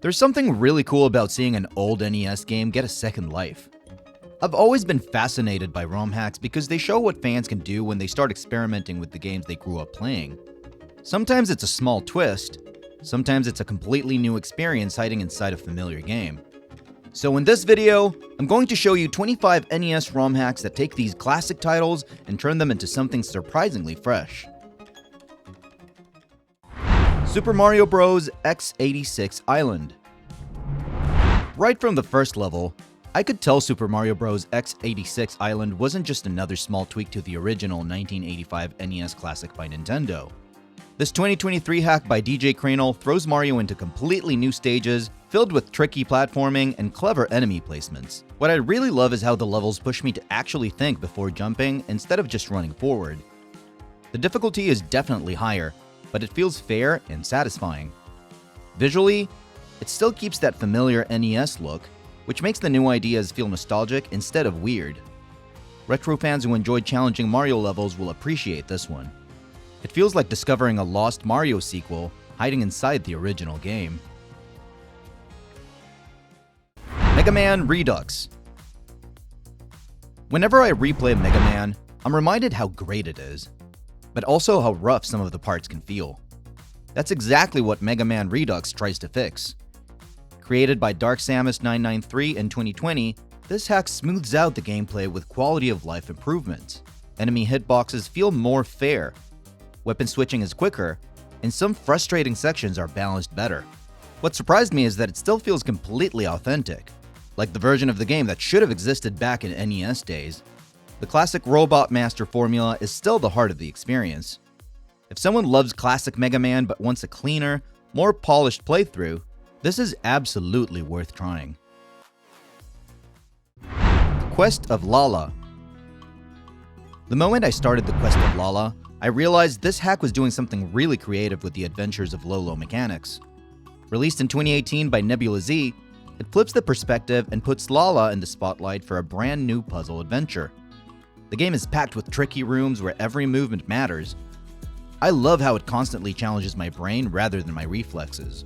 There's something really cool about seeing an old NES game get a second life. I've always been fascinated by ROM hacks because they show what fans can do when they start experimenting with the games they grew up playing. Sometimes it's a small twist, sometimes it's a completely new experience hiding inside a familiar game. So in this video, I'm going to show you 25 NES ROM hacks that take these classic titles and turn them into something surprisingly fresh. Super Mario Bros. X86 Island. Right from the first level, I could tell Super Mario Bros. X86 Island wasn't just another small tweak to the original 1985 NES classic by Nintendo. This 2023 hack by DjKranoll throws Mario into completely new stages, filled with tricky platforming and clever enemy placements. What I really love is how the levels push me to actually think before jumping instead of just running forward. The difficulty is definitely higher, but it feels fair and satisfying. Visually, it still keeps that familiar NES look, which makes the new ideas feel nostalgic instead of weird. Retro fans who enjoyed challenging Mario levels will appreciate this one. It feels like discovering a lost Mario sequel hiding inside the original game. Mega Man Redux. Whenever I replay Mega Man, I'm reminded how great it is, but also how rough some of the parts can feel. That's exactly what Mega Man Redux tries to fix. Created by DarkSamus993 in 2020, this hack smooths out the gameplay with quality of life improvements. Enemy hitboxes feel more fair, weapon switching is quicker, and some frustrating sections are balanced better. What surprised me is that it still feels completely authentic, like the version of the game that should have existed back in NES days. The classic Robot Master formula is still the heart of the experience. If someone loves classic Mega Man but wants a cleaner, more polished playthrough, this is absolutely worth trying. Quest of Lala. The moment I started the Quest of Lala, I realized this hack was doing something really creative with the adventures of Lolo mechanics. Released in 2018 by NebulaZ, it flips the perspective and puts Lala in the spotlight for a brand new puzzle adventure. The game is packed with tricky rooms where every movement matters. I love how it constantly challenges my brain rather than my reflexes.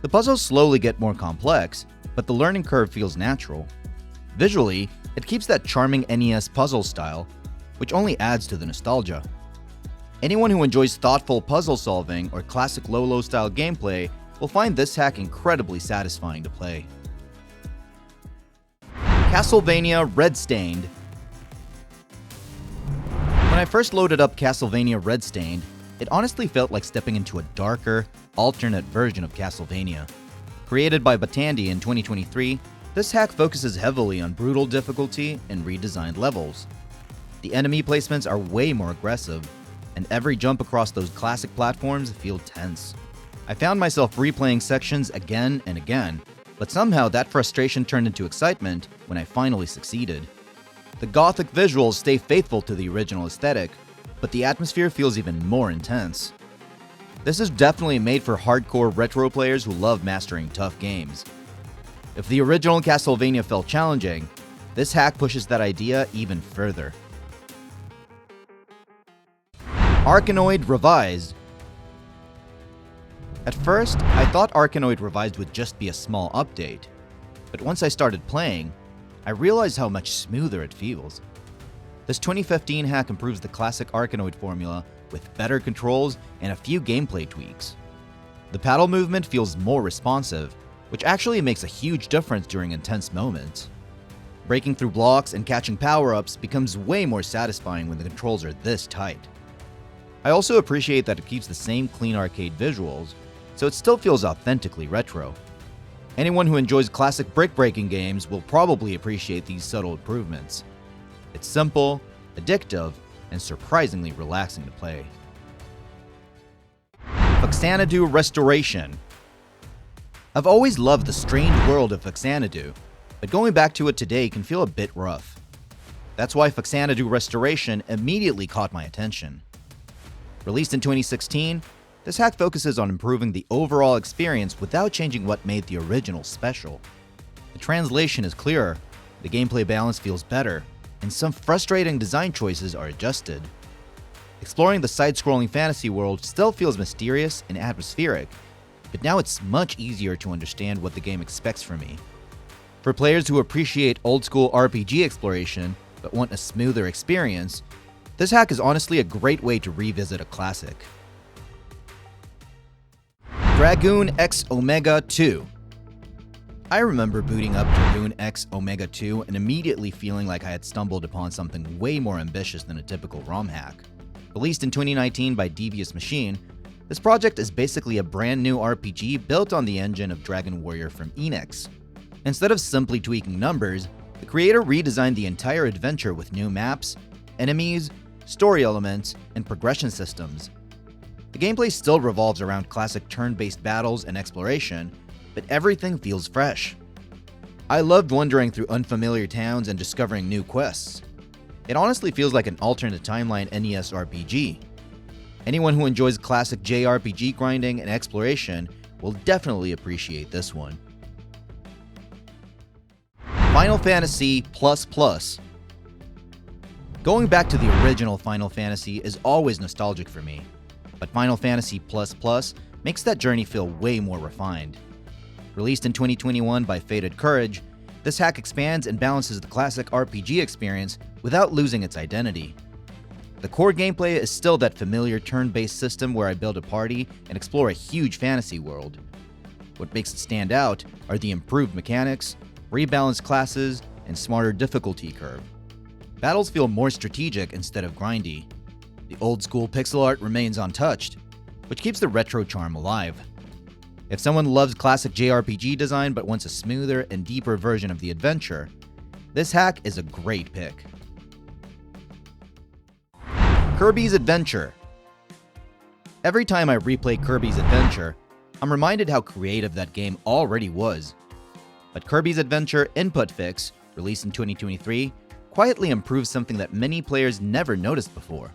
The puzzles slowly get more complex, but the learning curve feels natural. Visually, it keeps that charming NES puzzle style, which only adds to the nostalgia. Anyone who enjoys thoughtful puzzle solving or classic Lolo-style gameplay will find this hack incredibly satisfying to play. Castlevania Red Stained. When I first loaded up Castlevania Red Stained, it honestly felt like stepping into a darker, alternate version of Castlevania. Created by Batandy in 2023, this hack focuses heavily on brutal difficulty and redesigned levels. The enemy placements are way more aggressive, and every jump across those classic platforms feels tense. I found myself replaying sections again and again, but somehow that frustration turned into excitement when I finally succeeded. The gothic visuals stay faithful to the original aesthetic, but the atmosphere feels even more intense. This is definitely made for hardcore retro players who love mastering tough games. If the original Castlevania felt challenging, this hack pushes that idea even further. Arkanoid Revised. At first, I thought Arkanoid Revised would just be a small update, but once I started playing, I realized how much smoother it feels. This 2015 hack improves the classic Arkanoid formula with better controls and a few gameplay tweaks. The paddle movement feels more responsive, which actually makes a huge difference during intense moments. Breaking through blocks and catching power-ups becomes way more satisfying when the controls are this tight. I also appreciate that it keeps the same clean arcade visuals, so it still feels authentically retro. Anyone who enjoys classic brick-breaking games will probably appreciate these subtle improvements. It's simple, addictive, and surprisingly relaxing to play. Faxanadu Restoration. I've always loved the strange world of Faxanadu, but going back to it today can feel a bit rough. That's why Faxanadu Restoration immediately caught my attention. Released in 2016, this hack focuses on improving the overall experience without changing what made the original special. The translation is clearer, the gameplay balance feels better, and some frustrating design choices are adjusted. Exploring the side-scrolling fantasy world still feels mysterious and atmospheric, but now it's much easier to understand what the game expects from me. For players who appreciate old-school RPG exploration but want a smoother experience, this hack is honestly a great way to revisit a classic. Dragoon X Omega 2. I remember booting up Dragoon X Omega 2 and immediately feeling like I had stumbled upon something way more ambitious than a typical ROM hack. Released in 2019 by Devious Machine, this project is basically a brand new RPG built on the engine of Dragon Warrior from Enix. Instead of simply tweaking numbers, the creator redesigned the entire adventure with new maps, enemies, story elements, and progression systems. The gameplay still revolves around classic turn-based battles and exploration, but everything feels fresh. I loved wandering through unfamiliar towns and discovering new quests. It honestly feels like an alternate timeline NES RPG. Anyone who enjoys classic JRPG grinding and exploration will definitely appreciate this one. Final Fantasy ++. Going back to the original Final Fantasy is always nostalgic for me, but Final Fantasy ++ makes that journey feel way more refined. Released in 2021 by FatedCourage, this hack expands and balances the classic RPG experience without losing its identity. The core gameplay is still that familiar turn-based system where I build a party and explore a huge fantasy world. What makes it stand out are the improved mechanics, rebalanced classes, and smarter difficulty curve. Battles feel more strategic instead of grindy. The old-school pixel art remains untouched, which keeps the retro charm alive. If someone loves classic JRPG design but wants a smoother and deeper version of the adventure, this hack is a great pick. Kirby's Adventure. Every time I replay Kirby's Adventure, I'm reminded how creative that game already was. But Kirby's Adventure Input Fix, released in 2023, quietly improves something that many players never noticed before: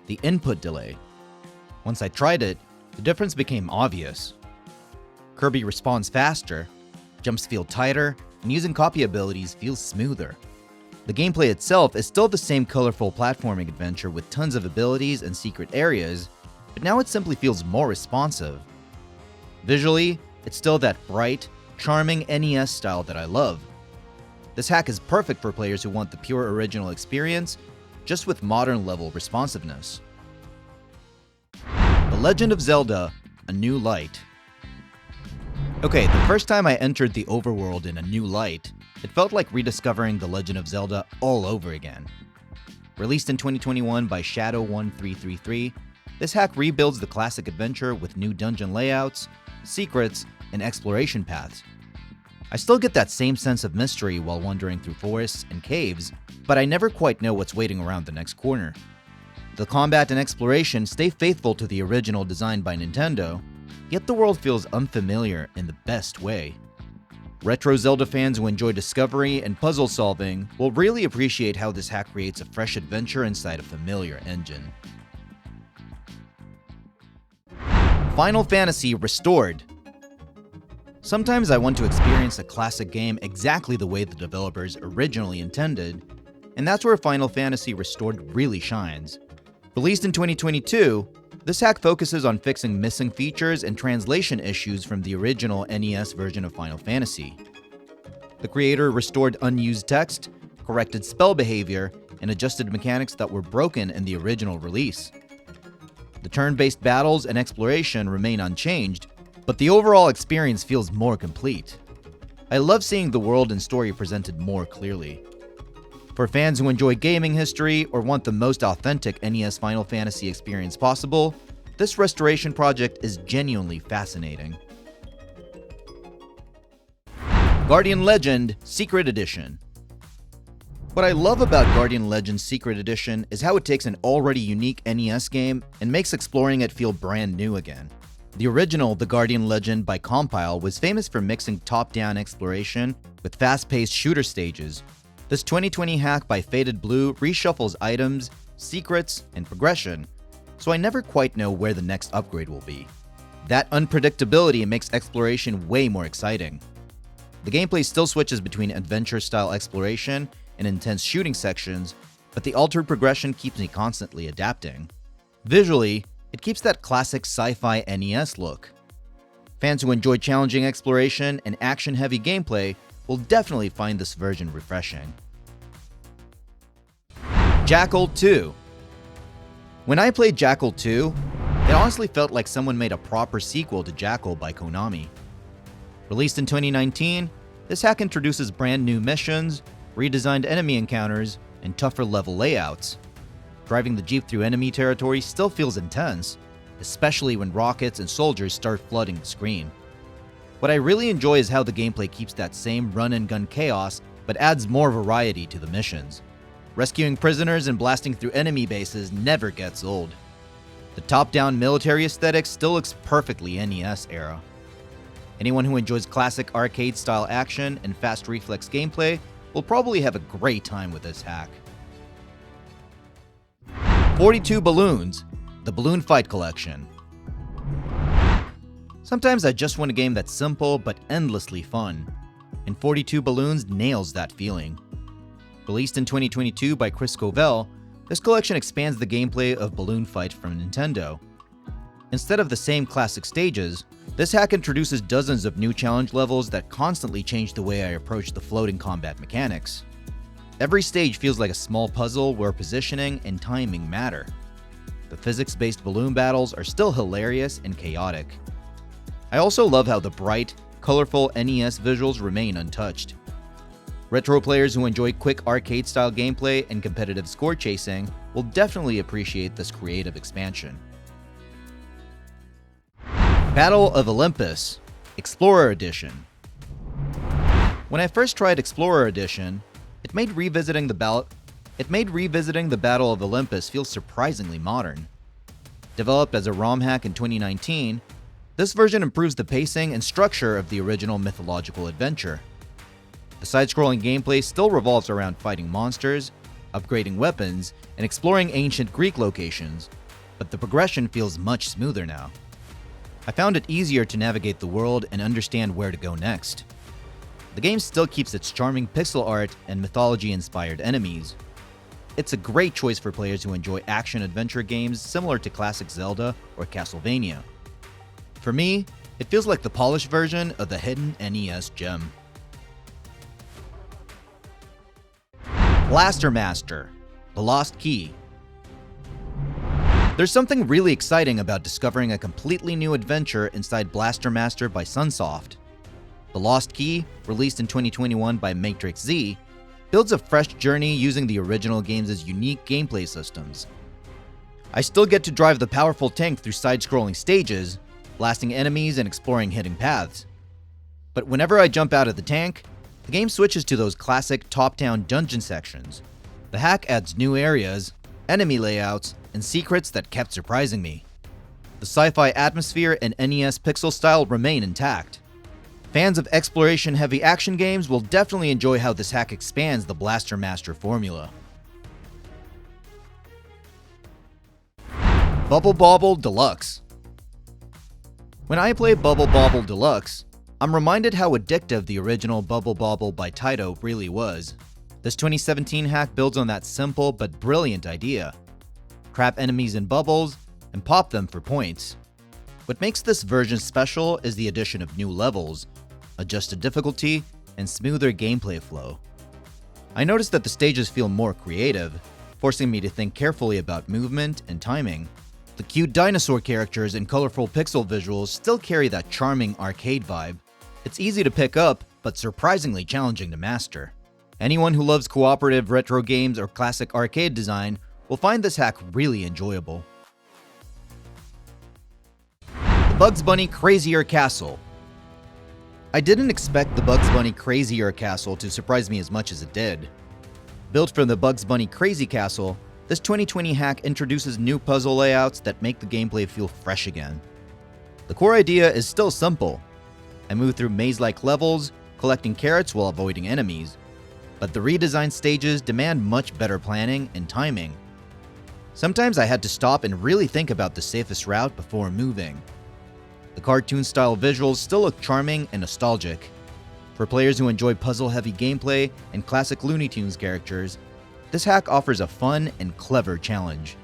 the input delay. Once I tried it, the difference became obvious. Kirby responds faster, jumps feel tighter, and using copy abilities feels smoother. The gameplay itself is still the same colorful platforming adventure with tons of abilities and secret areas, but now it simply feels more responsive. Visually, it's still that bright, charming NES style that I love. This hack is perfect for players who want the pure original experience, just with modern level responsiveness. The Legend of Zelda: A New Light. Okay, the first time I entered the overworld in a new light, it felt like rediscovering The Legend of Zelda all over again. Released in 2021 by Shadow1333, this hack rebuilds the classic adventure with new dungeon layouts, secrets, and exploration paths. I still get that same sense of mystery while wandering through forests and caves, but I never quite know what's waiting around the next corner. The combat and exploration stay faithful to the original design by Nintendo, yet the world feels unfamiliar in the best way. Retro Zelda fans who enjoy discovery and puzzle solving will really appreciate how this hack creates a fresh adventure inside a familiar engine. Final Fantasy Restored. Sometimes I want to experience a classic game exactly the way the developers originally intended, and that's where Final Fantasy Restored really shines. Released in 2022, this hack focuses on fixing missing features and translation issues from the original NES version of Final Fantasy. The creator restored unused text, corrected spell behavior, and adjusted mechanics that were broken in the original release. The turn-based battles and exploration remain unchanged, but the overall experience feels more complete. I love seeing the world and story presented more clearly. For fans who enjoy gaming history or want the most authentic NES Final Fantasy experience possible, this restoration project is genuinely fascinating. Guardian Legend Secret Edition. What I love about Guardian Legend Secret Edition is how it takes an already unique NES game and makes exploring it feel brand new again. The original The Guardian Legend by Compile was famous for mixing top-down exploration with fast-paced shooter stages. This 2020 hack by FadedBlue reshuffles items, secrets, and progression, so I never quite know where the next upgrade will be. That unpredictability makes exploration way more exciting. The gameplay still switches between adventure-style exploration and intense shooting sections, but the altered progression keeps me constantly adapting. Visually, it keeps that classic sci-fi NES look. Fans who enjoy challenging exploration and action-heavy gameplay will definitely find this version refreshing. Jackal 2. When I played Jackal 2, it honestly felt like someone made a proper sequel to Jackal by Konami. Released in 2019, this hack introduces brand new missions, redesigned enemy encounters, and tougher level layouts. Driving the Jeep through enemy territory still feels intense, especially when rockets and soldiers start flooding the screen. What I really enjoy is how the gameplay keeps that same run-and-gun chaos, but adds more variety to the missions. Rescuing prisoners and blasting through enemy bases never gets old. The top-down military aesthetic still looks perfectly NES era. Anyone who enjoys classic arcade-style action and fast reflex gameplay will probably have a great time with this hack. 42 Balloons, the Balloon Fight Collection. Sometimes I just want a game that's simple but endlessly fun, and 42 Balloons nails that feeling. Released in 2022 by Covell, this collection expands the gameplay of Balloon Fight from Nintendo. Instead of the same classic stages, this hack introduces dozens of new challenge levels that constantly change the way I approach the floating combat mechanics. Every stage feels like a small puzzle where positioning and timing matter. The physics-based balloon battles are still hilarious and chaotic. I also love how the bright, colorful NES visuals remain untouched. Retro players who enjoy quick arcade-style gameplay and competitive score chasing will definitely appreciate this creative expansion. Battle of Olympus, Explorer Edition. When I first tried Explorer Edition, it made revisiting the Battle of Olympus feel surprisingly modern. Developed as a ROM hack in 2019, this version improves the pacing and structure of the original mythological adventure. The side-scrolling gameplay still revolves around fighting monsters, upgrading weapons, and exploring ancient Greek locations, but the progression feels much smoother now. I found it easier to navigate the world and understand where to go next. The game still keeps its charming pixel art and mythology-inspired enemies. It's a great choice for players who enjoy action-adventure games similar to classic Zelda or Castlevania. For me, it feels like the polished version of the hidden NES gem. Blaster Master, The Lost Key. There's something really exciting about discovering a completely new adventure inside Blaster Master by Sunsoft. The Lost Key, released in 2021 by Matrixz, builds a fresh journey using the original game's unique gameplay systems. I still get to drive the powerful tank through side-scrolling stages, blasting enemies and exploring hidden paths. But whenever I jump out of the tank, the game switches to those classic top-down dungeon sections. The hack adds new areas, enemy layouts, and secrets that kept surprising me. The sci-fi atmosphere and NES pixel style remain intact. Fans of exploration-heavy action games will definitely enjoy how this hack expands the Blaster Master formula. Bobble Deluxe. When I play Bobble Deluxe, I'm reminded how addictive the original Bobble by Taito really was. This 2017 hack builds on that simple but brilliant idea. Trap enemies in bubbles and pop them for points. What makes this version special is the addition of new levels, adjusted difficulty, and smoother gameplay flow. I noticed that the stages feel more creative, forcing me to think carefully about movement and timing. The cute dinosaur characters and colorful pixel visuals still carry that charming arcade vibe. It's easy to pick up, but surprisingly challenging to master. Anyone who loves cooperative retro games or classic arcade design will find this hack really enjoyable. The Bugs Bunny Crazier Castle. I didn't expect the Bugs Bunny Crazier Castle to surprise me as much as it did. Built from the Bugs Bunny Crazy Castle, this 2020 hack introduces new puzzle layouts that make the gameplay feel fresh again. The core idea is still simple. I move through maze-like levels, collecting carrots while avoiding enemies, but the redesigned stages demand much better planning and timing. Sometimes I had to stop and really think about the safest route before moving. The cartoon-style visuals still look charming and nostalgic. For players who enjoy puzzle-heavy gameplay and classic Looney Tunes characters, this hack offers a fun and clever challenge.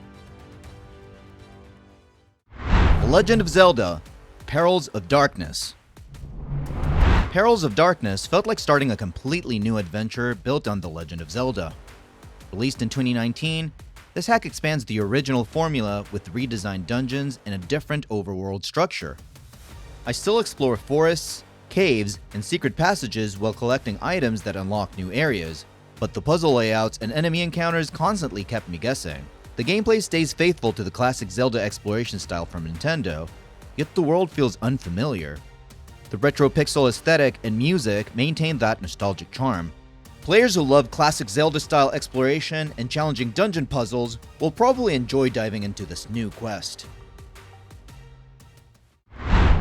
The Legend of Zelda, Perils of Darkness. Perils of Darkness felt like starting a completely new adventure built on The Legend of Zelda. Released in 2019, this hack expands the original formula with redesigned dungeons and a different overworld structure. I still explore forests, caves, and secret passages while collecting items that unlock new areas, but the puzzle layouts and enemy encounters constantly kept me guessing. The gameplay stays faithful to the classic Zelda exploration style from Nintendo, yet the world feels unfamiliar. The retro pixel aesthetic and music maintain that nostalgic charm. Players who love classic Zelda-style exploration and challenging dungeon puzzles will probably enjoy diving into this new quest.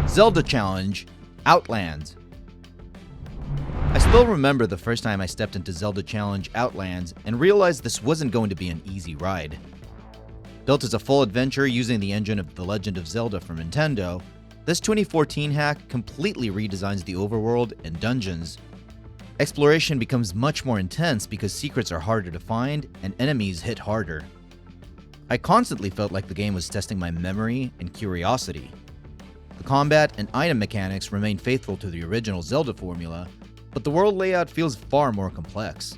Zelda Challenge Outlands. I still remember the first time I stepped into Zelda Challenge Outlands and realized this wasn't going to be an easy ride. Built as a full adventure using the engine of The Legend of Zelda from Nintendo, this 2014 hack completely redesigns the overworld and dungeons. Exploration becomes much more intense because secrets are harder to find and enemies hit harder. I constantly felt like the game was testing my memory and curiosity. The combat and item mechanics remain faithful to the original Zelda formula, but the world layout feels far more complex.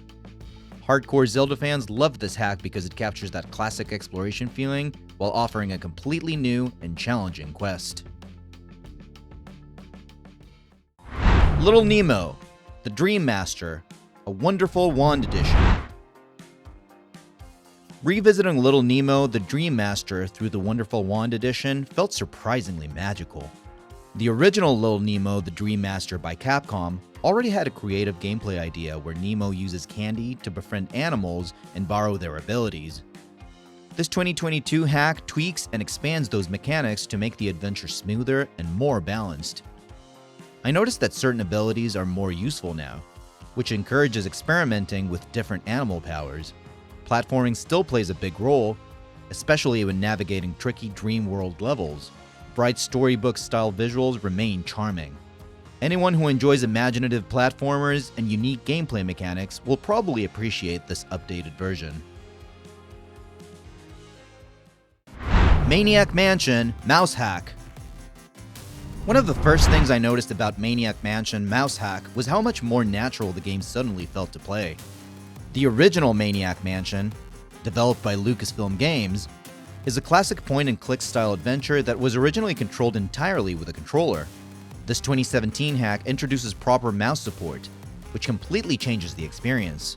Hardcore Zelda fans love this hack because it captures that classic exploration feeling while offering a completely new and challenging quest. Little Nemo, the Dream Master, a Wonderful Wand Edition. Revisiting Little Nemo, the Dream Master through the Wonderful Wand Edition felt surprisingly magical. The original Little Nemo, the Dream Master by Capcom already had a creative gameplay idea where Nemo uses candy to befriend animals and borrow their abilities. This 2022 hack tweaks and expands those mechanics to make the adventure smoother and more balanced. I noticed that certain abilities are more useful now, which encourages experimenting with different animal powers. Platforming still plays a big role, especially when navigating tricky dream world levels. Bright storybook-style visuals remain charming. Anyone who enjoys imaginative platformers and unique gameplay mechanics will probably appreciate this updated version. Maniac Mansion Mouse Hack. One of the first things I noticed about Maniac Mansion Mouse Hack was how much more natural the game suddenly felt to play. The original Maniac Mansion, developed by Lucasfilm Games, is a classic point-and-click style adventure that was originally controlled entirely with a controller. This 2017 hack introduces proper mouse support, which completely changes the experience.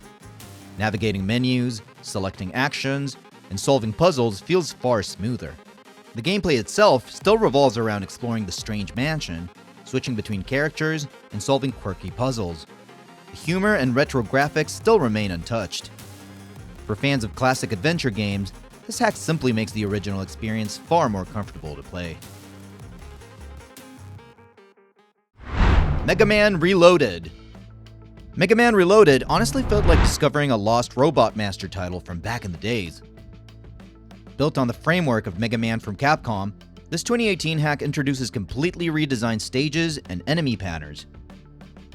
Navigating menus, selecting actions, and solving puzzles feels far smoother. The gameplay itself still revolves around exploring the strange mansion, switching between characters, and solving quirky puzzles. The humor and retro graphics still remain untouched. For fans of classic adventure games, this hack simply makes the original experience far more comfortable to play. Mega Man Reloaded. Mega Man Reloaded honestly felt like discovering a lost Robot Master title from back in the days. Built on the framework of Mega Man from Capcom, this 2018 hack introduces completely redesigned stages and enemy patterns.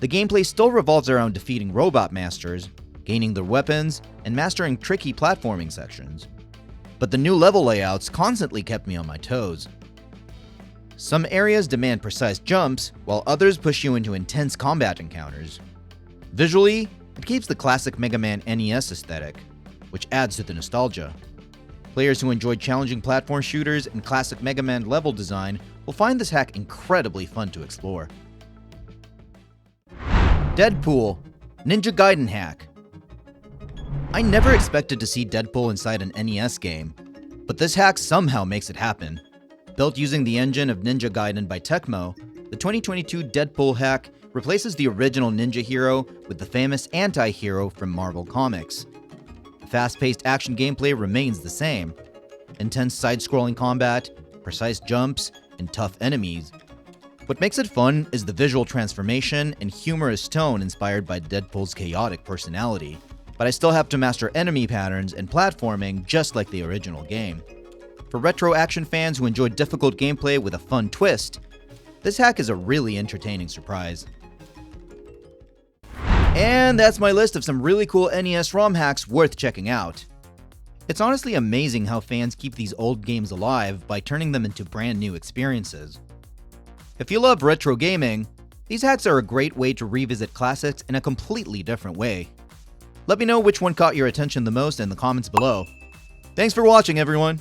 The gameplay still revolves around defeating Robot Masters, gaining their weapons, and mastering tricky platforming sections. But the new level layouts constantly kept me on my toes. Some areas demand precise jumps, while others push you into intense combat encounters. Visually, it keeps the classic Mega Man NES aesthetic, which adds to the nostalgia. Players who enjoy challenging platform shooters and classic Mega Man level design will find this hack incredibly fun to explore. Deadpool Ninja Gaiden Hack. I never expected to see Deadpool inside an NES game, but this hack somehow makes it happen. Built using the engine of Ninja Gaiden by Tecmo, the 2022 Deadpool hack replaces the original ninja hero with the famous anti-hero from Marvel Comics. The fast-paced action gameplay remains the same. Intense side-scrolling combat, precise jumps, and tough enemies. What makes it fun is the visual transformation and humorous tone inspired by Deadpool's chaotic personality. But I still have to master enemy patterns and platforming just like the original game. For retro action fans who enjoy difficult gameplay with a fun twist, this hack is a really entertaining surprise. And that's my list of some really cool NES ROM hacks worth checking out. It's honestly amazing how fans keep these old games alive by turning them into brand new experiences. If you love retro gaming, these hacks are a great way to revisit classics in a completely different way. Let me know which one caught your attention the most in the comments below. Thanks for watching, everyone!